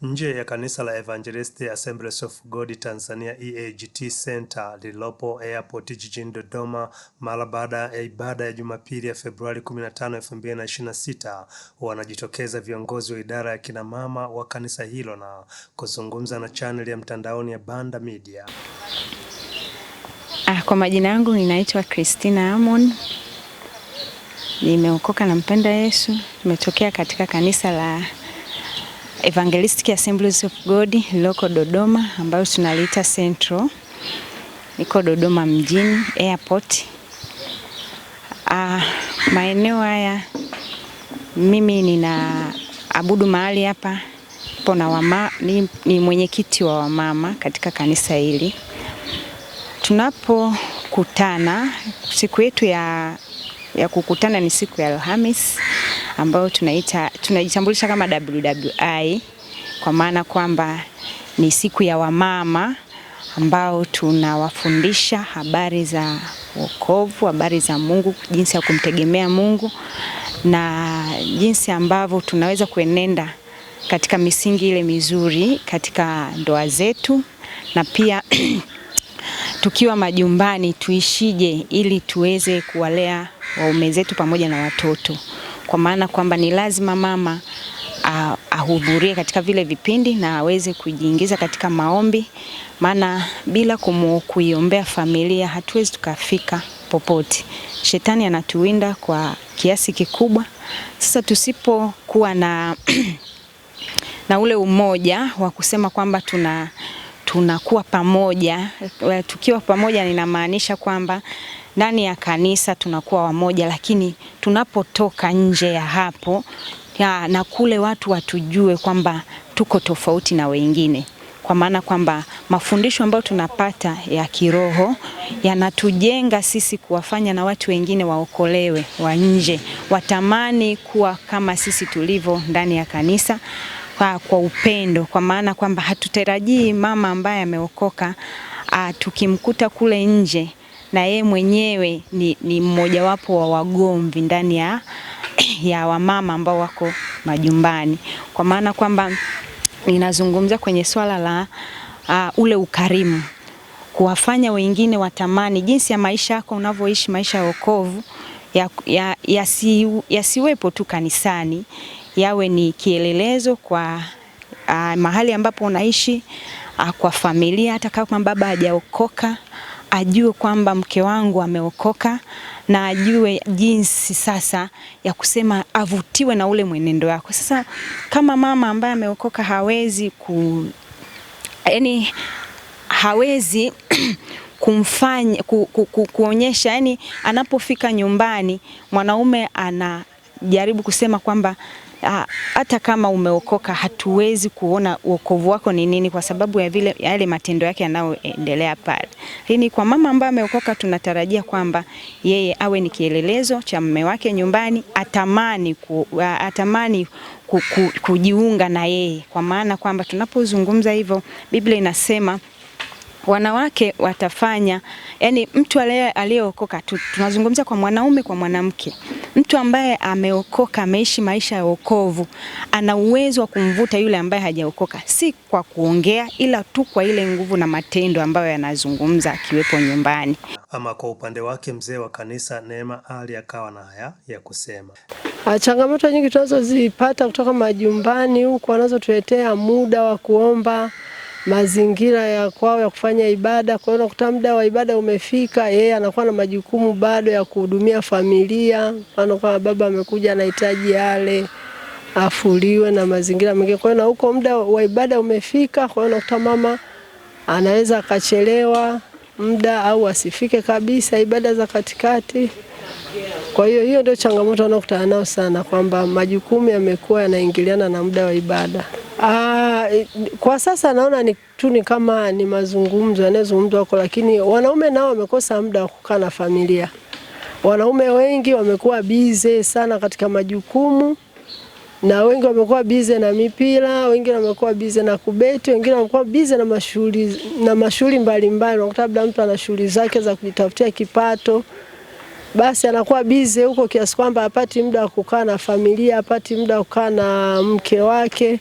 nje ya kanisa la Evangelist Assemblies of God Tanzania EAGT Center lililopo Airport jijini Dodoma mara baada ya ibada ya Jumapili ya Februari 15, 2026, wanajitokeza viongozi wa idara ya kina mama wa kanisa hilo na kuzungumza na channel ya mtandaoni ya Banda Media. Kwa majina yangu ninaitwa Christina Amon. Nimeokoka na mpenda Yesu. Nimetokea katika kanisa la Evangelistic Assemblies of God lililoko Dodoma ambayo tunaliita Central. Niko Dodoma mjini Airport. Maeneo haya mimi ninaabudu mahali hapa. Ni mwenyekiti wa wamama katika kanisa hili. Tunapokutana, siku yetu ya kukutana ni siku ya Alhamisi ambayo tunajitambulisha kama WWI, kwa maana kwamba ni siku ya wamama ambao tunawafundisha habari za wokovu, habari za Mungu, jinsi ya kumtegemea Mungu na jinsi ambavyo tunaweza kuenenda katika misingi ile mizuri katika ndoa zetu, na pia tukiwa majumbani tuishije ili tuweze kuwalea waume zetu pamoja na watoto. Kwa maana kwamba ni lazima mama ahudhurie katika vile vipindi na aweze kujiingiza katika maombi, maana bila kuiombea familia hatuwezi tukafika popote. Shetani anatuwinda kwa kiasi kikubwa. Sasa tusipokuwa na ule umoja wa kusema kwamba tunakuwa pamoja, tukiwa pamoja ninamaanisha kwamba ndani ya kanisa tunakuwa wamoja, lakini tunapotoka nje ya hapo na kule watu watujue kwamba tuko tofauti na wengine. Kwa maana kwamba mafundisho ambayo tunapata ya kiroho yanatujenga sisi kuwafanya na watu wengine waokolewe wa nje, watamani kuwa kama sisi tulivyo ndani ya kanisa kwa upendo. Kwa maana kwamba hatutarajii mama ambaye ameokoka tukimkuta kule nje na yeye mwenyewe ni mmoja wapo wa wagomvi ndani ya wamama ambao wako majumbani. Kwa maana kwamba ninazungumza kwenye swala la ule ukarimu, kuwafanya wengine watamani jinsi ya maisha yako unavyoishi maisha ya wokovu yasiwepo tu kanisani, yawe ni kielelezo kwa mahali ambapo unaishi, kwa familia. Hata kama baba hajaokoka, ajue kwamba mke wangu ameokoka, na ajue jinsi sasa ya kusema avutiwe na ule mwenendo wako. Sasa kama mama ambaye ameokoka hawezi hawezi kumfanya kuonyesha, yani anapofika nyumbani mwanaume anajaribu kusema kwamba hata kama umeokoka hatuwezi kuona wokovu wako ni nini, kwa sababu ya vile yale matendo yake yanayoendelea pale. Lakini kwa mama ambaye ameokoka tunatarajia kwamba yeye awe ni kielelezo cha mume wake nyumbani, atamani kujiunga na yeye. Kwa maana kwamba tunapozungumza hivyo, Biblia inasema wanawake watafanya, yani mtu aliyeokoka, tunazungumza kwa mwanaume kwa mwanamke. Mtu ambaye ameokoka, ameishi maisha ya wokovu, ana uwezo wa kumvuta yule ambaye hajaokoka, si kwa kuongea ila tu kwa ile nguvu na matendo ambayo yanazungumza akiwepo nyumbani. Ama kwa upande wake mzee wa kanisa Neema Ali akawa na haya ya kusema. Changamoto nyingi tunazozipata kutoka majumbani huko, wanazotuletea muda wa kuomba, mazingira ya kwao ya kufanya ibada. Kwa hiyo unakuta muda wa ibada umefika, yeye anakuwa na majukumu bado ya kuhudumia familia. Mfano kama baba amekuja anahitaji yale afuliwe na mazingira mengine. Kwa hiyo na huko muda wa ibada umefika, kwa hiyo unakuta mama anaweza akachelewa muda au asifike kabisa ibada za katikati. Kwa hiyo ndio changamoto wanakutana nao sana, kwamba majukumu yamekuwa yanaingiliana na muda wa ibada. Kwa sasa naona ni kama ni mazungumzo yanayozungumzwa huko, lakini wanaume nao wamekosa muda wa kukaa na familia. Wanaume wengi wamekuwa busy sana katika majukumu, na wengi wamekuwa busy na mipira, wengine wamekuwa busy na kubeti, wengine wamekuwa busy na mashughuli mbalimbali. Unakuta labda mtu ana shughuli zake za kujitafutia kipato, basi anakuwa busy huko kiasi kwamba hapati muda wa kukaa na familia, hapati muda wa kukaa na mke wake.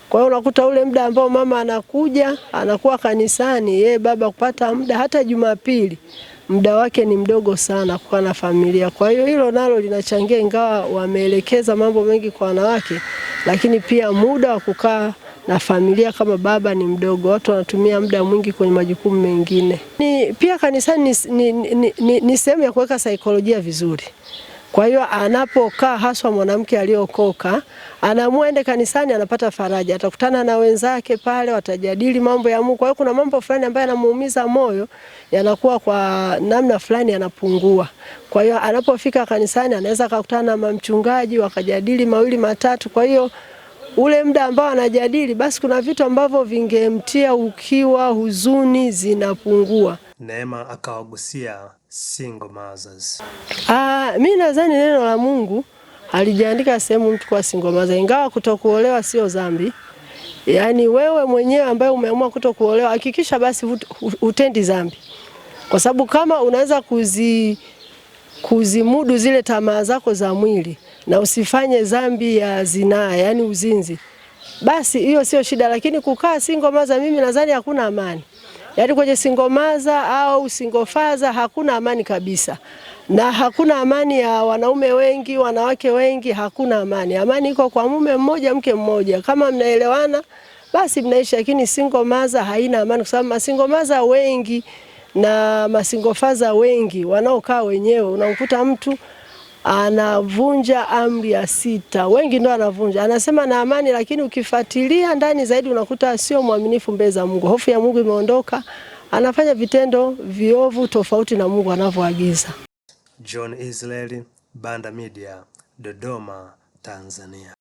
Kwa hiyo unakuta ule muda ambao mama anakuja, anakuwa kanisani, yeye baba kupata muda hata Jumapili, muda wake ni mdogo sana kukaa na familia. Kwa hiyo hilo nalo linachangia, ingawa wameelekeza mambo mengi kwa wanawake, lakini pia muda wa kukaa na familia kama baba ni mdogo. Watu wanatumia muda mwingi kwenye majukumu mengine. Pia kanisani ni sehemu ya kuweka saikolojia vizuri. Kwa hiyo anapokaa, haswa mwanamke aliyokoka, anaamua ende kanisani, anapata faraja, atakutana na wenzake pale, watajadili mambo ya Mungu. Kwa hiyo kuna mambo fulani ambayo yanamuumiza moyo, yanakuwa kwa namna fulani yanapungua. Kwa hiyo anapofika kanisani, anaweza kukutana na mchungaji, wakajadili mawili matatu. Kwa hiyo ule muda ambao anajadili, basi kuna vitu ambavyo vingemtia ukiwa, huzuni zinapungua. Neema akawagusia single mothers. Mimi nadhani neno la Mungu halijaandika sehemu mtu kwa single mother, ingawa kutokuolewa sio dhambi. Yaani wewe mwenyewe ambaye umeamua kutokuolewa, hakikisha basi utendi dhambi. Kwa sababu kama unaweza kuzimudu zile tamaa zako za mwili na usifanye dhambi ya zinaa, yani uzinzi, basi hiyo sio shida. Lakini kukaa single mother, mimi nadhani hakuna amani. Yaani kwenye single mother au single father hakuna amani kabisa. Na hakuna amani ya wanaume wengi, wanawake wengi, hakuna amani. Amani iko kwa mume mmoja, mke mmoja. Kama mnaelewana, basi mnaishi. Lakini single mother haina amani, kwa sababu single mother wengi na single father wengi wanaokaa wenyewe, unakuta mtu anavunja amri ya 6. Wengi ndio anavunja. Anasema na amani, lakini ukifuatilia ndani zaidi unakuta sio mwaminifu mbele za Mungu. Hofu ya Mungu imeondoka. Anafanya vitendo viovu tofauti na Mungu anavyoagiza. John Israel, Banda Media, Dodoma, Tanzania.